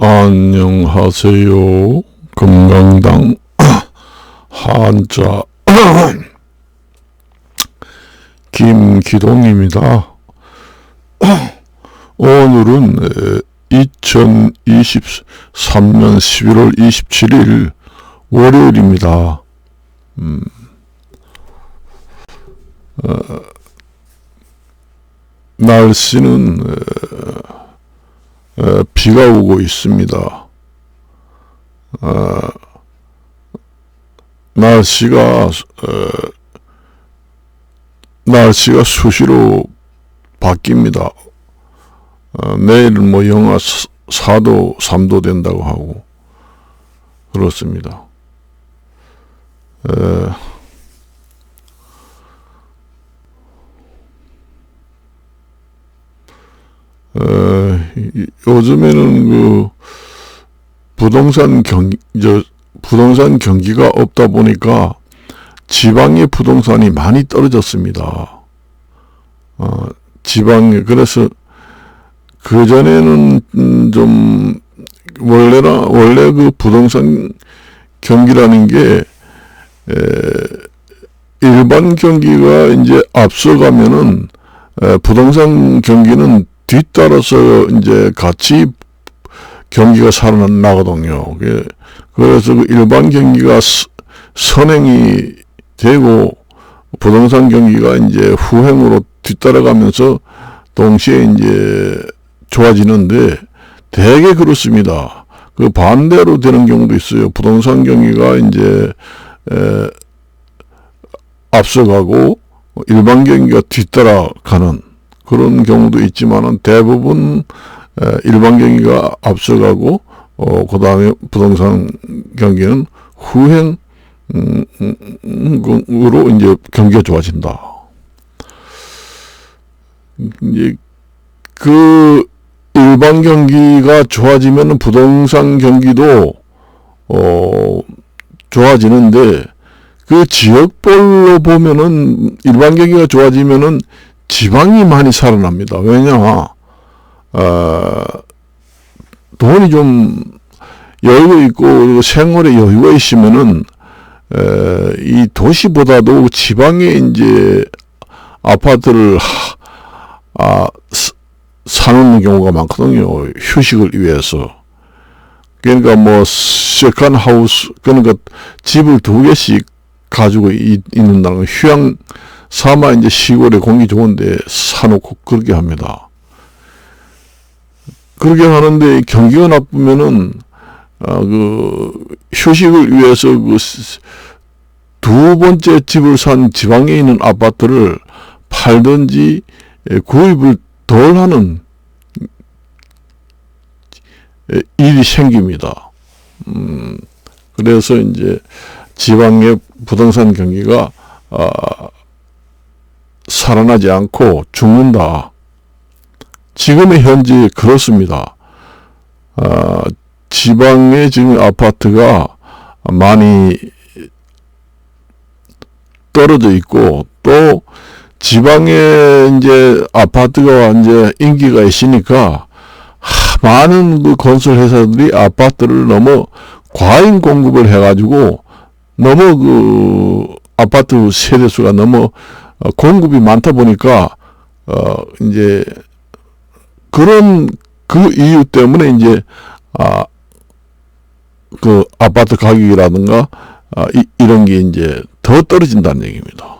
안녕하세요. 금강당 한자 김기동입니다. 오늘은 2023년 11월 27일 월요일입니다. 날씨는 비가 오고 있습니다. 날씨가 수시로 바뀝니다. 내일은 뭐 영하 4도, 3도 된다고 하고 그렇습니다. 요즘에는 부동산 경기가 없다 보니까 지방의 부동산이 많이 떨어졌습니다. 그래서 그전에는 원래 그 부동산 경기라는 게, 일반 경기가 이제 앞서가면은, 부동산 경기는 뒤따라서 이제 같이 경기가 살아나거든요. 그래서 그 일반 경기가 선행이 되고 부동산 경기가 이제 후행으로 뒤따라가면서 동시에 이제 좋아지는데 되게 그렇습니다. 그 반대로 되는 경우도 있어요. 부동산 경기가 이제 앞서가고 일반 경기가 뒤따라가는 그런 경우도 있지만은 대부분 일반 경기가 앞서가고 그 다음에 부동산 경기는 후행으로 이제 경기가 좋아진다. 이제 그 일반 경기가 좋아지면 부동산 경기도 좋아지는데 그 지역별로 보면은 일반 경기가 좋아지면은 지방이 많이 살아납니다. 왜냐, 돈이 좀 여유가 있고 생활에 여유가 있으면은 이 도시보다도 지방에 이제 아파트를 사는 경우가 많거든요. 휴식을 위해서. 그러니까 뭐 세컨 하우스, 그러니까 집을 2개씩 가지고 있는다는 휴양 삼아 이제 시골에 공기 좋은데 사놓고 그렇게 합니다. 그렇게 하는데 경기가 나쁘면은 휴식을 위해서 두 번째 집을 산 지방에 있는 아파트를 팔든지 구입을 덜 하는 일이 생깁니다. 그래서 이제 지방의 부동산 경기가 살아나지 않고 죽는다. 지금의 현재 그렇습니다. 지방의 지금 아파트가 많이 떨어져 있고 또 지방에 이제 아파트가 이제 인기가 있으니까 많은 그 건설 회사들이 아파트를 너무 과잉 공급을 해가지고 너무 그 아파트 세대수가 너무 공급이 많다 보니까 이제 그런 그 이유 때문에 이제 그 아파트 가격이라든가 이런 게 이제 더 떨어진다는 얘기입니다.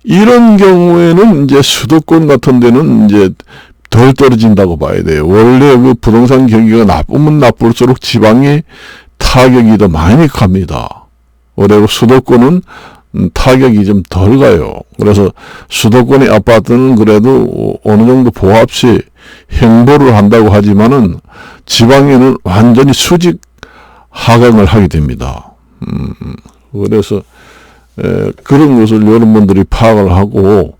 이런 경우에는 이제 수도권 같은 데는 이제 덜 떨어진다고 봐야 돼요. 원래 그 부동산 경기가 나쁘면 나쁠수록 지방에 타격이 더 많이 갑니다. 그리고 수도권은 타격이 좀 덜 가요. 그래서 수도권의 아파트는 그래도 어느 정도 보합 시 행보를 한다고 하지만은 지방에는 완전히 수직 하강을 하게 됩니다. 그래서 그런 것을 여러분들이 파악을 하고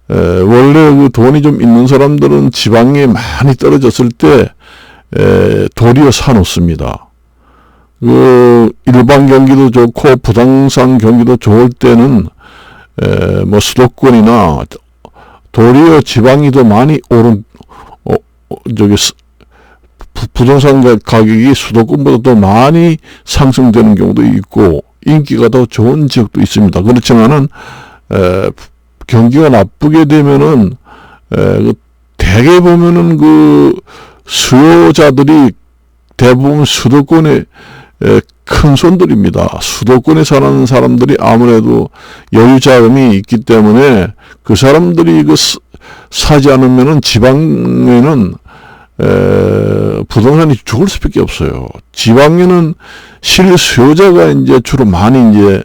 원래 그 돈이 좀 있는 사람들은 지방에 많이 떨어졌을 때 도리어 사놓습니다. 그 일반 경기도 좋고 부동산 경기도 좋을 때는 뭐 수도권이나 도리어 지방이 더 많이 오른 부동산 가격이 수도권보다 더 많이 상승되는 경우도 있고 인기가 더 좋은 지역도 있습니다. 그렇지만은 경기가 나쁘게 되면은 대개 보면은 그 수요자들이 대부분 수도권에 큰 손들입니다. 수도권에 사는 사람들이 아무래도 여유 자금이 있기 때문에 그 사람들이 사지 않으면은 지방에는 부동산이 죽을 수밖에 없어요. 지방에는 실 수요자가 이제 주로 많이 이제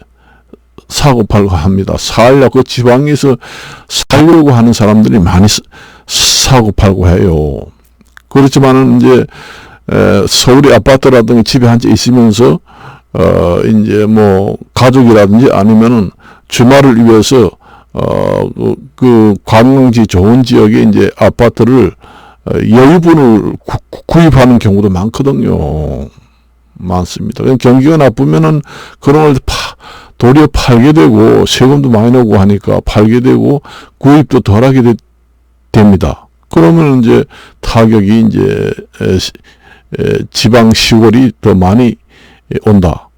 사고 팔고 합니다. 살려고 지방에서 살려고 하는 사람들이 많이 사고 팔고 해요. 그렇지만은 이제 서울의 아파트라든지 집에 한 채 있으면서 이제 뭐 가족이라든지 아니면은 주말을 위해서 그 관광지 좋은 지역에 이제 아파트를 여유분을 구입하는 경우도 많거든요. 많습니다. 경기가 나쁘면은 그런 걸 도리어 팔게 되고 세금도 많이 나오고 하니까 팔게 되고 구입도 덜하게 됩니다. 그러면 이제 타격이 이제 지방 시골이 더 많이 온다.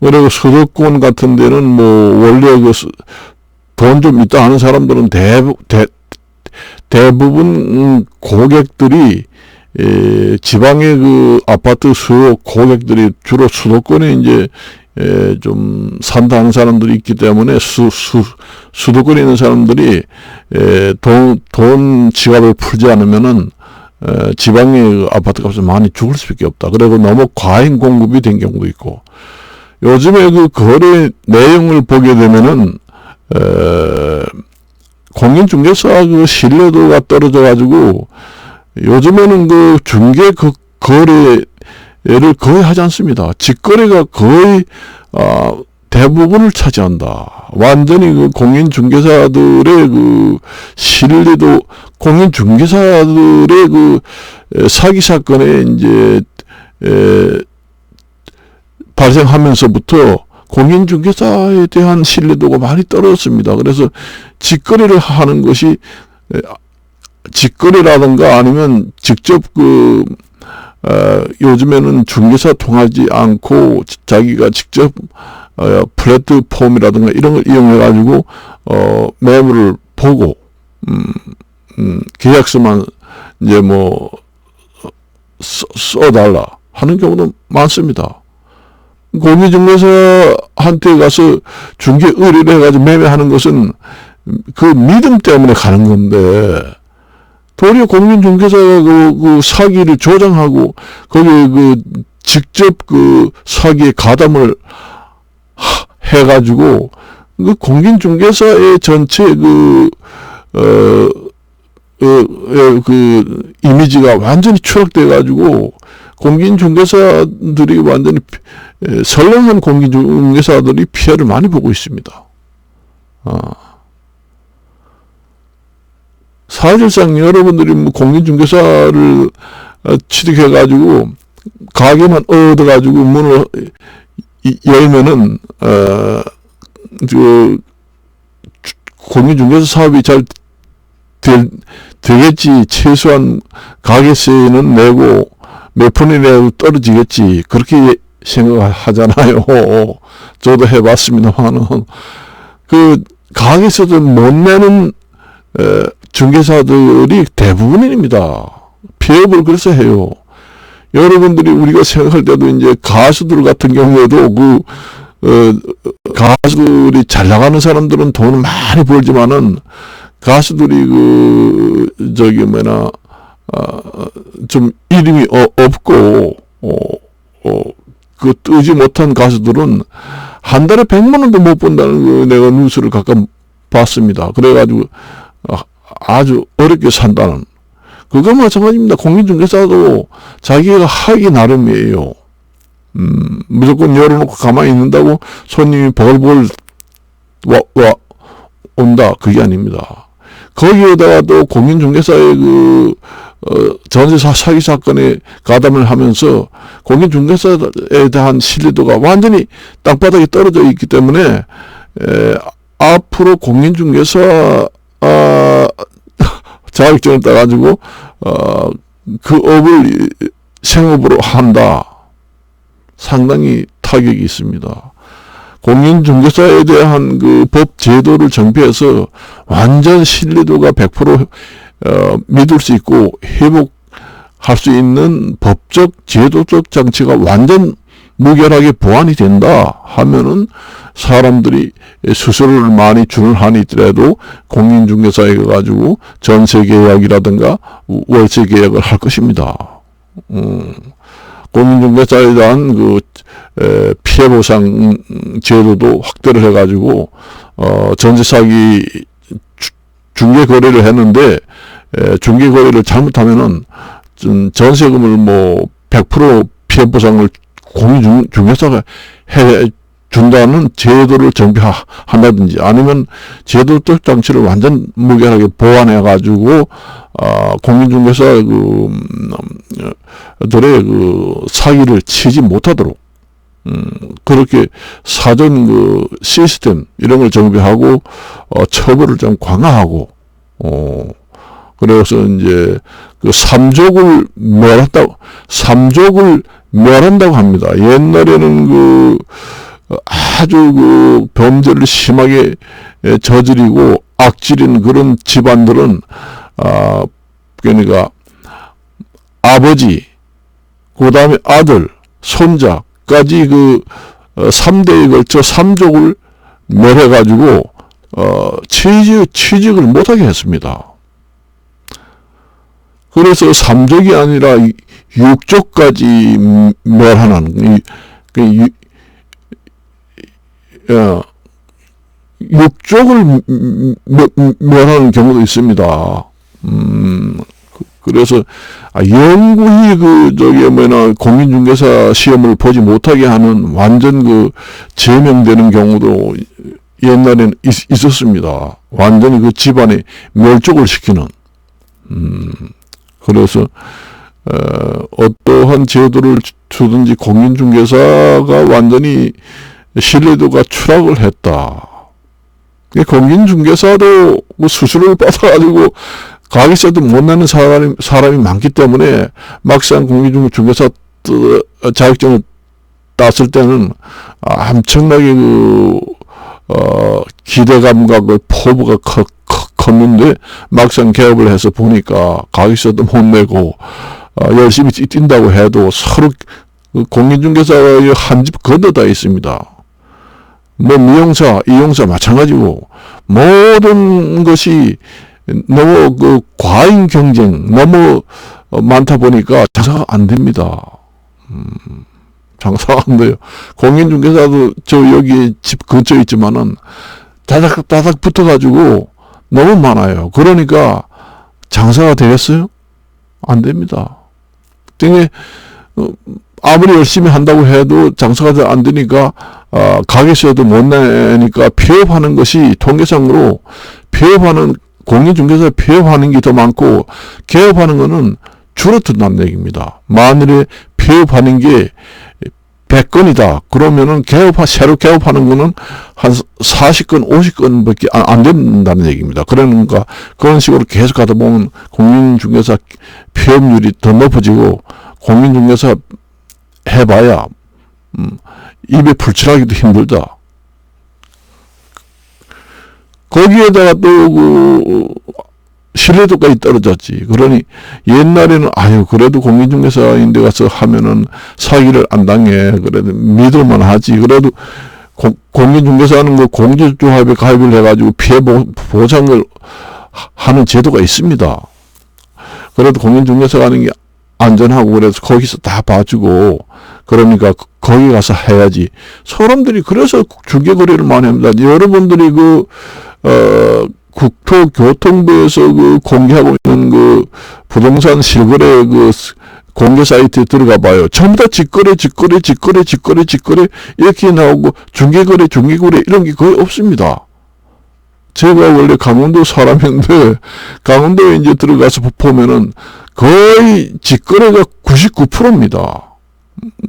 그리고 수도권 같은 데는 뭐 원래 돈 좀 있다 하는 사람들은 대부분 고객들이 지방의 그 아파트 수요 고객들이 주로 수도권에 이제 좀 산다 하는 사람들이 있기 때문에 수도권에 있는 사람들이 돈 지갑을 풀지 않으면은 지방의 아파트 값은 많이 죽을 수밖에 없다. 그리고 너무 과잉 공급이 된 경우도 있고 요즘에 그 거래 내용을 보게 되면은 공인중개사 그 신뢰도가 떨어져 가지고 요즘에는 그 중개 그 거래를 거의 하지 않습니다. 직거래가 거의 대부분을 차지한다. 완전히 그 공인중개사들의 그 신뢰도, 공인중개사들의 그 사기 사건에 이제 발생하면서부터 공인중개사에 대한 신뢰도가 많이 떨어졌습니다. 그래서 직거래를 하는 것이 직거래라든가 아니면 직접 요즘에는 중개사 통하지 않고 자기가 직접 플랫폼이라든가 이런 걸 이용해 가지고 매물을 보고 계약서만 이제 뭐 써달라 하는 경우도 많습니다. 공인중개사한테 가서 중개 의뢰를 해가지고 매매하는 것은 그 믿음 때문에 가는 건데 도리어 공인중개사가 그 사기를 조장하고 거기에 그 직접 그 사기에 가담을 해가지고 그 공인중개사의 전체 그 이미지가 완전히 추락돼가지고 공인중개사들이 완전히 선량한 공인중개사들이 피해를 많이 보고 있습니다. 사실상 여러분들이 뭐 공인중개사를 취득해가지고 가게만 얻어가지고 문을 열면은 공인중개사 사업이 잘 되겠지. 최소한 가게세는 내고 몇 푼이라도 떨어지겠지. 그렇게 생각하잖아요. 저도 해봤습니다만은 그 가게세도 못 내는 중개사들이 대부분입니다. 폐업을 그래서 해요. 여러분들이 우리가 생각할 때도 이제 가수들 같은 경우에도 가수들이 잘 나가는 사람들은 돈을 많이 벌지만은 가수들이 좀 이름이 없고 뜨지 못한 가수들은 한 달에 100만 원도 못 번다는 내가 뉴스를 가끔 봤습니다. 그래가지고 아주 어렵게 산다는 그거 마찬가지입니다. 공인중개사도 자기가 하기 나름이에요. 무조건 열어놓고 가만히 있는다고 손님이 벌벌 온다. 그게 아닙니다. 거기에다가 또 공인중개사의 전세 사기 사건에 가담을 하면서 공인중개사에 대한 신뢰도가 완전히 땅바닥에 떨어져 있기 때문에 앞으로 공인중개사 자격증을 따가지고 그 업을 생업으로 한다. 상당히 타격이 있습니다. 공인중개사에 대한 그 법 제도를 정비해서 완전 신뢰도가 100% 믿을 수 있고 회복할 수 있는 법적 제도적 장치가 완전 무결하게 보완이 된다 하면은 사람들이 수수료를 많이 주는 한이 있더라도 공인중개사에 가지고 전세 계약이라든가 월세 계약을 할 것입니다. 공인중개사에 대한 그 피해 보상 제도도 확대를 해가지고 전세 사기 중개 거래를 했는데 중개 거래를 잘못하면은 전세금을 뭐 100% 피해 보상을 공인중개사가 해 준다는 제도를 정비한다든지 아니면 제도적 장치를 완전 무결하게 보완해 가지고 공인중개사 들의 그 사기를 치지 못하도록 그렇게 사전 그 시스템 이런 걸 정비하고 처벌을 좀 강화하고 그래서 이제 그 삼족을 멸한다고 합니다. 옛날에는 그 아주 그 범죄를 심하게 저지르고 악질인 그런 집안들은 그러니까 아버지 그 다음에 아들 손자까지 그 3대에 걸쳐 삼족을 멸해 가지고 취직을 못하게 했습니다. 그래서 삼족이 아니라 육족까지 멸하는 육족을 멸하는 경우도 있습니다. 그래서 영구히 공인중개사 시험을 보지 못하게 하는 완전 그 제명되는 경우도 옛날에는 있었습니다. 완전히 그 집안에 멸족을 시키는. 그래서 어떠한 제도를 주든지 공인중개사가 완전히 신뢰도가 추락을 했다. 공인중개사도 뭐 수수료를 받아가지고 가격세도 못 내는 사람이 많기 때문에 막상 공인중개사 자격증을 땄을 때는 엄청나게 기대감과 그 포부가 컸는데 막상 개업을 해서 보니까 가격세도 못 내고 열심히 뛴다고 해도 서로 공인중개사의 한 집 건너다 있습니다. 뭐 미용사, 이용사 마찬가지고 모든 것이 너무 그 과잉 경쟁 너무 많다 보니까 장사가 안 됩니다. 장사가 안 돼요. 공인중개사도 저 여기 집 근처에 있지만은 다닥다닥 붙어가지고 너무 많아요. 그러니까 장사가 되겠어요? 안 됩니다. 등에 아무리 열심히 한다고 해도 장사가 안 되니까 가게세도 못 내니까 폐업하는 것이 통계상으로 폐업하는 공인중개사 폐업하는 게 더 많고 개업하는 거는 줄어든다는 얘기입니다. 만일에 폐업하는 게 100건이다. 그러면은 새로 개업하는 거는 한 40건, 50건밖에 안 된다는 얘기입니다. 그러니까 그런 식으로 계속 가다 보면 공인중개사 폐업률이 더 높아지고 공인중개사 해봐야 입에 풀칠하기도 힘들다. 거기에다가 또 신뢰도까지 떨어졌지. 그러니 옛날에는 그래도 공인중개사인데 가서 하면은 사기를 안 당해. 그래도 믿을만 하지. 그래도 공인중개사는 그 공제조합에 가입을 해가지고 피해 보상을 하는 제도가 있습니다. 그래도 공인중개사가 하는 게 안전하고 그래서 거기서 다 봐주고 그러니까 거기 가서 해야지. 사람들이 그래서 중개거래를 많이 합니다. 여러분들이 국토교통부에서 공개하고 있는 부동산 실거래 공개 사이트에 들어가 봐요. 전부 다 직거래 이렇게 나오고 중개거래 이런 게 거의 없습니다. 제가 원래 강원도 사람인데 강원도에 이제 들어가서 보면은 거의 직거래가 99%입니다.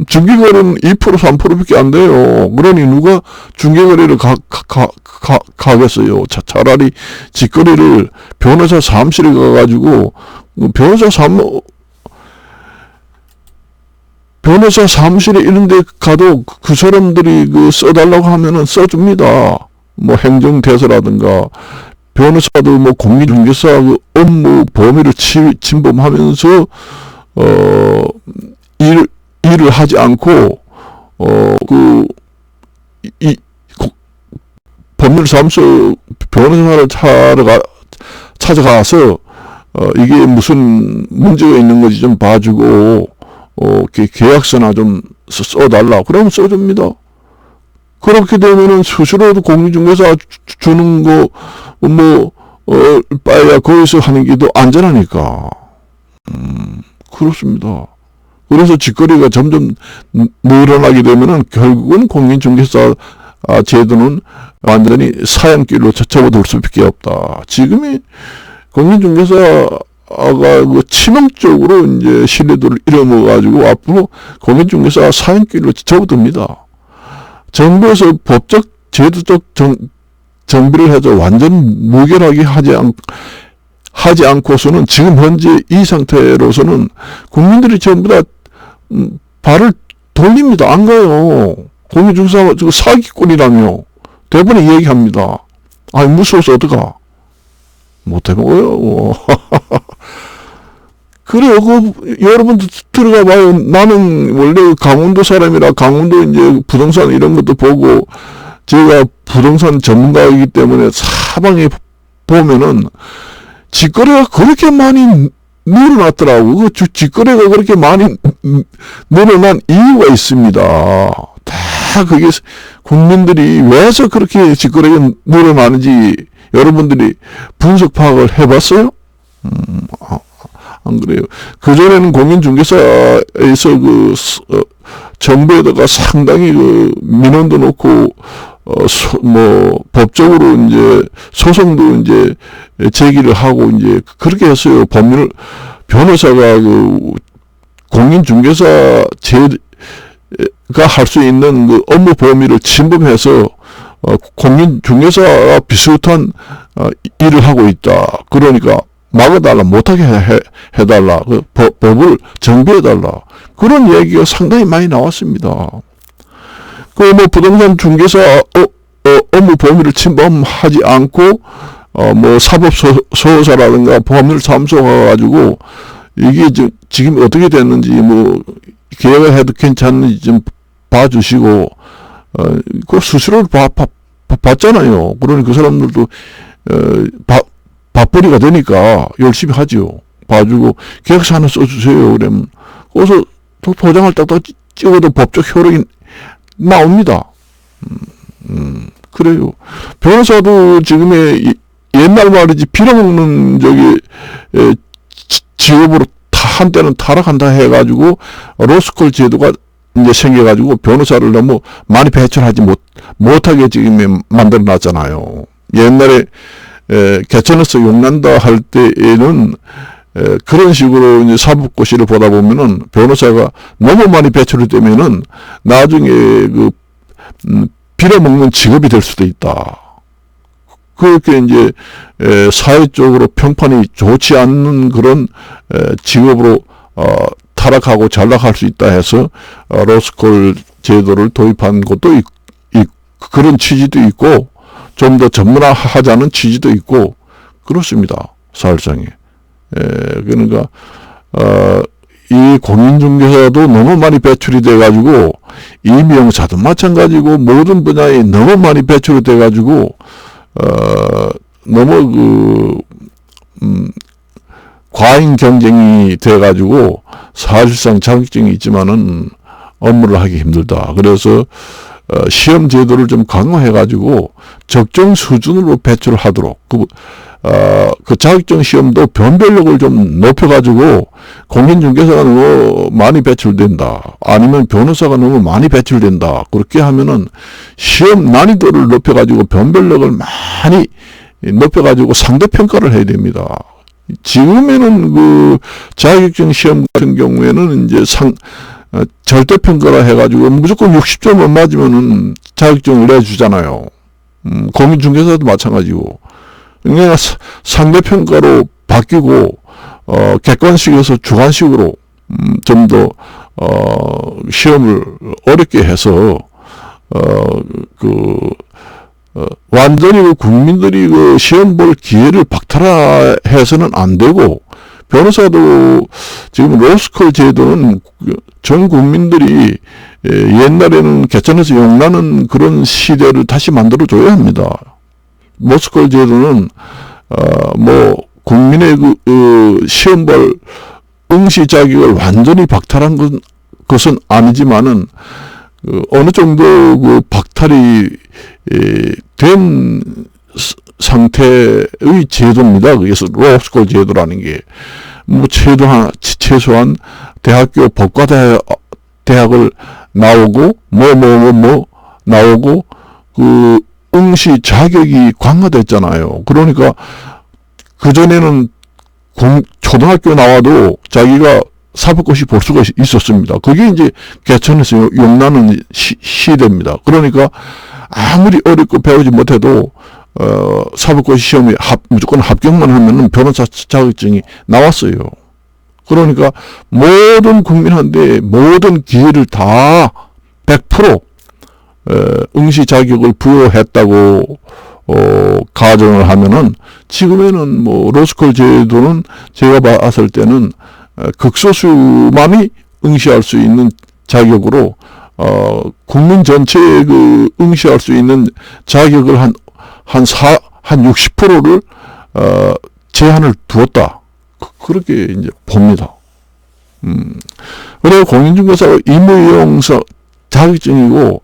중개거래는 2% 3%밖에 안 돼요. 그러니 누가 중개거래를 가겠어요. 차라리 직거래를 변호사 사무실에 가가지고 변호사 변호사 사무실에 이런 데 가도 그 사람들이 써달라고 하면은 써줍니다. 뭐 행정대서라든가 변호사도 뭐 공인중개사 업무 범위를 침범하면서 일을 하지 않고 법률사무소 변호사를 찾아가서 이게 무슨 문제가 있는 건지 좀 봐주고 계약서나 좀 써달라. 그러면 써줍니다. 그렇게 되면은 스스로도 공인중개사 주는 거 빠야 거기서 하는 게 더 안전하니까. 그렇습니다. 그래서 직거래가 점점 늘어나게 되면은 결국은 공인중개사 제도는 완전히 사양길로 접어들 수밖에 없다. 지금이 공인중개사가 치명적으로 이제 신뢰도를 잃어먹어가지고 앞으로 공인중개사 사양길로 접어듭니다. 정부에서 법적, 제도적 정비를 해서 완전 무결하게 하지 않고서는 지금 현재 이 상태로서는 국민들이 전부 다 발을 돌립니다. 안 가요. 공인중개사 사기꾼이라며 대부분 얘기합니다. 아니 무서워서 어떡하? 못 해먹어요. 그래요. 여러분도 들어가 봐요. 나는 원래 강원도 사람이라 강원도 이제 부동산 이런 것도 보고 제가 부동산 전문가이기 때문에 사방에 보면은 직거래가 그렇게 많이 늘어났더라고. 그 직거래가 그렇게 많이 늘어난 이유가 있습니다. 다 그게 국민들이 왜서 그렇게 직거래가 늘어나는지 여러분들이 분석 파악을 해봤어요? 안 그래요. 그전에는 공인중개사에서 정부에다가 상당히 민원도 놓고, 법적으로 이제 소송도 이제 제기를 하고 이제 그렇게 했어요. 변호사가 공인중개사 가 할 수 있는 업무 범위를 침범해서 공인중개사와 비슷한 일을 하고 있다. 그러니까 막아달라, 못하게 해달라, 법을 정비해달라. 그런 얘기가 상당히 많이 나왔습니다. 부동산 중개사 업무 범위를 침범하지 않고, 사법소사라든가 법률사무소 가가지고, 이게 지금 어떻게 됐는지, 계약을 해도 괜찮은지 좀 봐주시고, 수시로 봤잖아요. 그러니 그 사람들도, 밥벌이가 되니까 열심히 하죠. 봐주고 계약서 하나 써주세요. 그러면 거기서 도장을 딱딱 찍어도 법적 효력이 나옵니다. 그래요. 변호사도 지금의 옛날 말이지 빌어먹는 직업으로 한때는 타락한다 해가지고 로스쿨 제도가 이제 생겨가지고 변호사를 너무 많이 배출하지 못하게 지금 만들어놨잖아요. 옛날에 개천에서 용난다 할 때에는 그런 식으로 이제 사법고시를 보다 보면은 변호사가 너무 많이 배출이 되면은 나중에 빌어먹는 직업이 될 수도 있다. 그렇게 이제 사회적으로 평판이 좋지 않는 그런 직업으로 타락하고 전락할 수 있다 해서 로스쿨 제도를 도입한 것도 그런 취지도 있고 좀 더 전문화하자는 취지도 있고 그렇습니다. 사실상에. 그러니까 이 공인중개사도 너무 많이 배출이 돼가지고 임용사도 마찬가지고 모든 분야에 너무 많이 배출이 돼가지고 너무 과잉 경쟁이 돼가지고 사실상 자격증이 있지만은 업무를 하기 힘들다. 그래서 시험 제도를 좀 강화해가지고 적정 수준으로 배출을 하도록 그 자격증 시험도 변별력을 좀 높여가지고 공인중개사가 너무 많이 배출된다. 아니면 변호사가 너무 많이 배출된다. 그렇게 하면은 시험 난이도를 높여가지고 변별력을 많이 높여가지고 상대평가를 해야 됩니다. 지금에는 자격증 시험 같은 경우에는 이제 절대평가라 해가지고 무조건 60점만 맞으면은 자격증을 내주잖아요. 공인중개사도 마찬가지고. 그러니까 상대평가로 바뀌고, 객관식에서 주관식으로, 좀 더 시험을 어렵게 해서 완전히 국민들이 시험 볼 기회를 박탈해서는 안 되고, 변호사도 지금 로스쿨 제도는 전 국민들이 옛날에는 개천에서 용나는 그런 시대를 다시 만들어줘야 합니다. 로스쿨 제도는 국민의 시험 볼 응시 자격을 완전히 박탈한 것은 아니지만은 어느 정도 박탈이 된 상태의 제도입니다. 그래서 로스쿨 제도라는 게 최소한 대학교 법과 대학을 나오고 나오고 응시 자격이 강화됐잖아요. 그러니까 그전에는 초등학교 나와도 자기가 사법고시 볼 수가 있었습니다. 그게 이제 개천에서 용나는 시대입니다. 그러니까 아무리 어렵고 배우지 못해도 사법고시 시험에 무조건 합격만 하면은 변호사 자격증이 나왔어요. 그러니까 모든 국민한테 모든 기회를 다 100% 응시 자격을 부여했다고 가정을 하면은, 지금에는 로스쿨 제도는 제가 봤을 때는 극소수만이 응시할 수 있는 자격으로 국민 전체에 응시할 수 있는 자격을 한 60%를 제한을 두었다. 그렇게 이제 봅니다. 그리고 공인중개사 의무이용 자격증이고,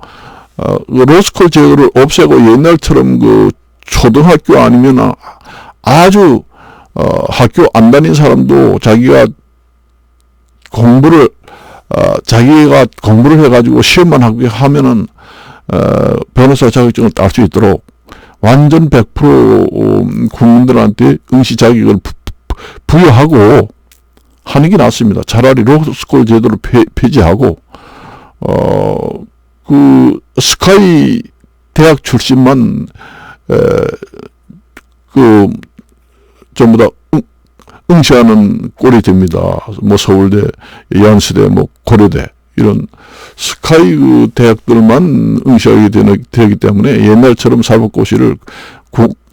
로스쿨 제도를 없애고 옛날처럼 초등학교 아니면 아주 학교 안 다닌 사람도 자기가 공부를 해가지고 시험만 합격하면은 변호사 자격증을 딸 수 있도록 완전 100% 국민들한테 응시 자격을 부여하고 하는 게 낫습니다. 차라리 로스쿨 제도를 폐지하고 스카이 대학 출신만 전부 다 응시하는 꼴이 됩니다. 서울대, 연세대, 고려대 이런 스카이 대학들만 응시하게 되기 때문에 옛날처럼 사법고시를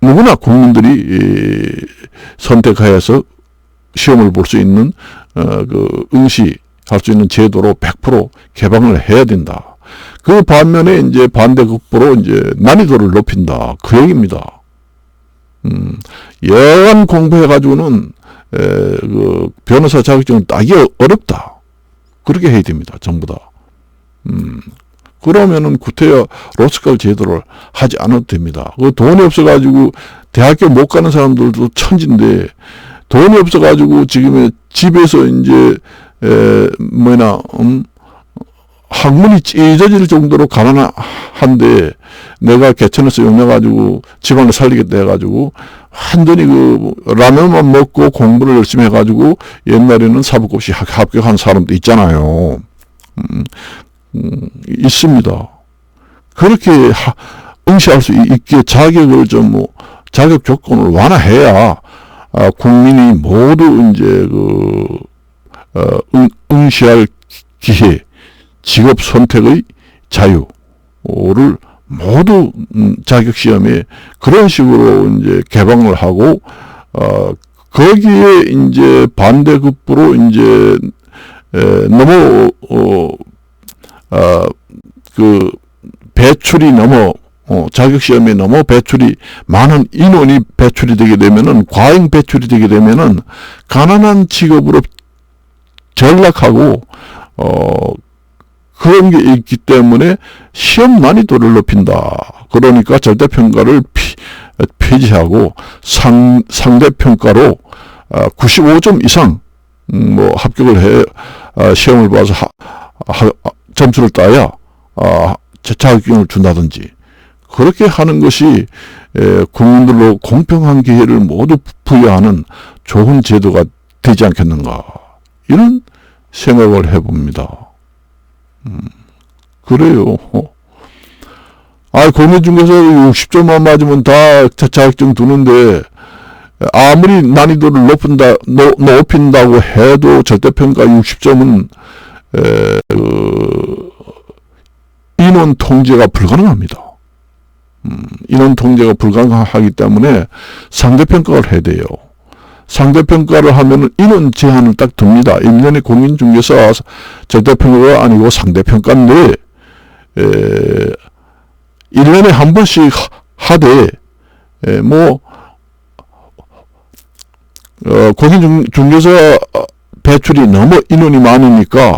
누구나 국민들이 선택하여서 시험을 볼 수 있는 응시할 수 있는 제도로 100% 개방을 해야 된다. 그 반면에 이제 반대급부로 이제 난이도를 높인다. 그 얘기입니다. 여간 공부해가지고는 변호사 자격증을 따기 어렵다. 그렇게 해야 됩니다. 전부 다. 그러면은 구태여 로스쿨 제도를 하지 않아도 됩니다. 돈이 없어가지고 대학교 못 가는 사람들도 천진데, 돈이 없어가지고 지금 집에서 이제 학문이 찢어질 정도로 가난한데, 내가 개천에서 용나가지고 집안을 살리겠다 해가지고 완전히 라면만 먹고 공부를 열심히 해가지고 옛날에는 사법고시 합격한 사람도 있잖아요. 있습니다. 그렇게 응시할 수 있게 자격을 자격 조건을 완화해야 국민이 모두 이제 응시할 기회, 직업 선택의 자유를 모두 자격시험에 그런 식으로 이제 개방을 하고, 거기에 이제 반대급부로 이제 배출이 자격시험에 배출이 많은 인원이 배출이 되게 되면은, 과잉 배출이 되게 되면은 가난한 직업으로 전락하고 그런 게 있기 때문에 시험 난이도를 높인다. 그러니까 절대평가를 폐지하고 상대평가로 95점 이상 합격을 해 시험을 봐서 점수를 따야 자격증을 준다든지, 그렇게 하는 것이 국민들로 공평한 기회를 모두 부여하는 좋은 제도가 되지 않겠는가, 이런 생각을 해봅니다. 그래요. 공인중개사 60점만 맞으면 다 자격증 두는데, 아무리 난이도를 높인다고 해도 절대평가 60점은 인원 통제가 불가능합니다. 인원 통제가 불가능하기 때문에 상대평가를 해야 돼요. 상대평가를 하면 인원 제한을 딱 둡니다. 1년에 공인중개사 절대평가가 아니고 상대평가인데 1년에 한 번씩 하되 공인중개사 배출이 너무 인원이 많으니까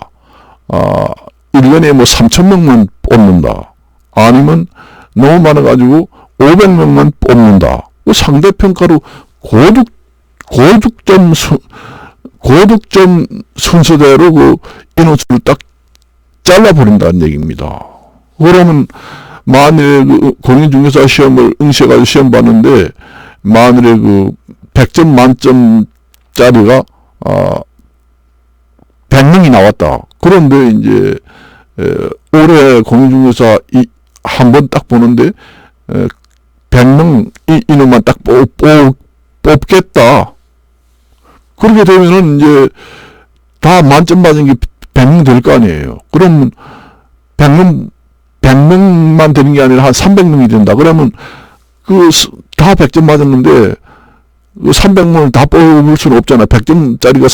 1년에 3,000명만 뽑는다. 아니면 너무 많아가지고 500명만 뽑는다. 상대평가로 고득점 순서대로 그 인원수를 딱 잘라버린다는 얘기입니다. 그러면 만일에 그 공인중개사 시험을 응시해가지고 시험 봤는데 만일에 그 100점 만점짜리가 100명이 나왔다. 그런데 이제 올해 공인중개사 한 번 딱 보는데 100명 인원만 딱 뽑겠다. 그렇게 되면은 이제 다 만점 맞은 게 100명 될 거 아니에요. 그러면 100명만 되는 게 아니라 한 300명이 된다. 그러면 다 100점 맞았는데 300명을 다 뽑을 수는 없잖아. 100점짜리가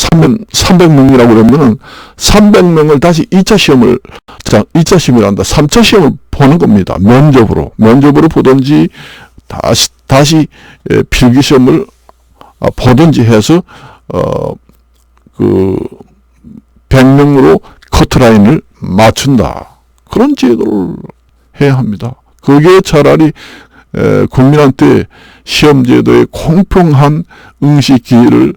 300명이라고 그러면은 300명을 다시 2차 시험을 한다. 3차 시험을 보는 겁니다. 면접으로 보든지 다시 필기 시험을 보든지 해서 100명으로 커트라인을 맞춘다. 그런 제도를 해야 합니다. 그게 차라리 국민한테 시험제도에 공평한 응시 기회를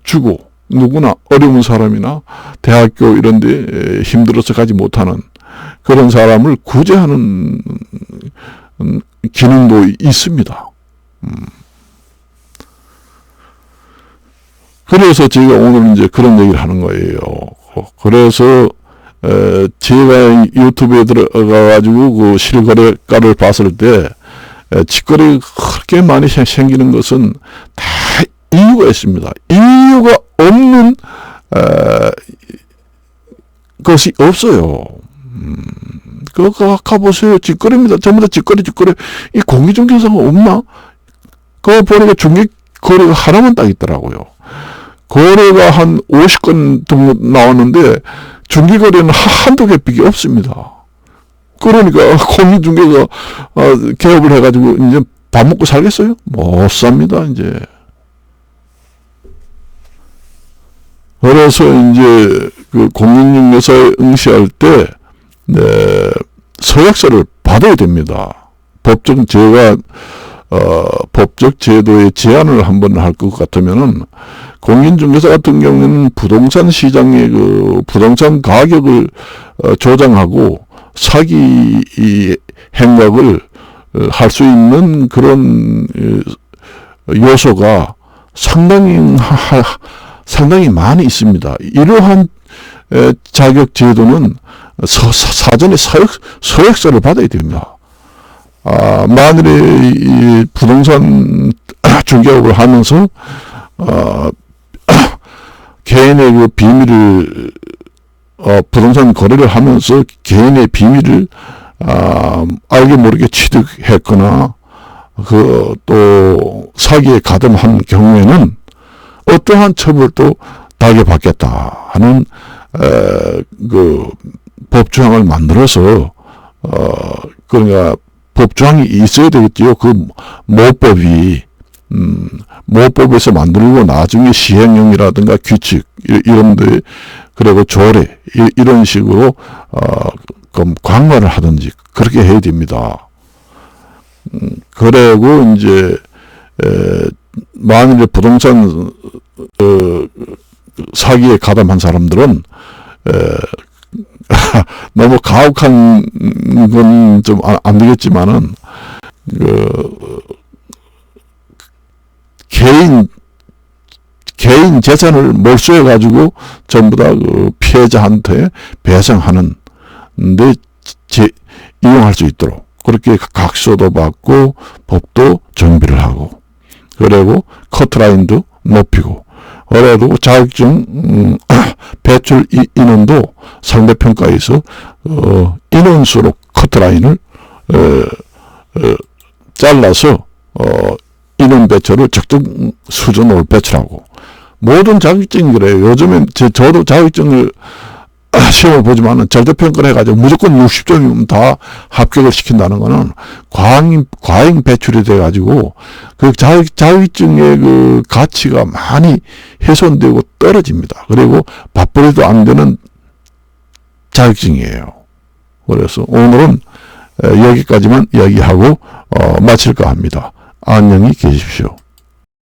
주고 누구나 어려운 사람이나 대학교 이런 데 힘들어서 가지 못하는 그런 사람을 구제하는 기능도 있습니다. 그래서 제가 오늘 이제 그런 얘기를 하는 거예요. 그래서 제가 유튜브에 들어가가지고 그 실거래가를 봤을 때 직거래가 그렇게 많이 생기는 것은 다 이유가 있습니다. 이유가 없는 것이 없어요. 그거 가보세요. 직거래입니다. 전부 다 직거래. 이 공기중개사가 없나? 그거 보니까 중개거래가 하나만 딱 있더라고요. 거래가 한 50건 정도 나왔는데 중개거래는 한두 개밖에 없습니다. 그러니까 공인중개사 개업을 해가지고 이제 밥 먹고 살겠어요? 못 삽니다. 이제. 그래서 이제 그 공인중개사에 응시할 때 서약서를 받아야 됩니다. 법적 제도의 제한을 한번 할 것 같으면은 공인중개사 같은 경우는 부동산 시장의 그 부동산 가격을 조장하고 사기 행각을 할 수 있는 그런 요소가 상당히 많이 있습니다. 이러한 자격 제도는 사전에 서약서를 받아야 됩니다. 만일에 이 부동산 중개업을 하면서 개인의 그 비밀을 부동산 거래를 하면서 개인의 비밀을 알게 모르게 취득했거나 또 사기에 가담한 경우에는 어떠한 처벌도 당해받겠다 하는 그 법조항을 만들어서 그러니까 법조항이 있어야 되겠지요. 그 모법에서 만들고 나중에 시행령이라든가 규칙 이런데 그리고 조례 이런 식으로 강화를 하든지 그렇게 해야 됩니다. 그리고 이제 만일에 부동산 사기에 가담한 사람들은 너무 가혹한 건 좀 안 되겠지만은 개인 재산을 몰수해 가지고 전부 다 그 피해자한테 배상하는 데 이용할 수 있도록 그렇게 각서도 받고 법도 정비를 하고 그리고 커트라인도 높이고, 그래도 자격증 배출 인원도 상대평가에서 인원수로 커트라인을 잘라서 인원 배출을 적정 수준으로 배출하고, 모든 자격증이 그래요. 요즘엔 저도 자격증을 시험을 보지만은 절대평가를 해가지고 무조건 60점이면 다 합격을 시킨다는 거는 과잉 배출이 돼가지고 그 자격증의 그 가치가 많이 훼손되고 떨어집니다. 그리고 밥벌이도 안 되는 자격증이에요. 그래서 오늘은 여기까지만 이야기하고 마칠까 합니다. 안녕히 계십시오.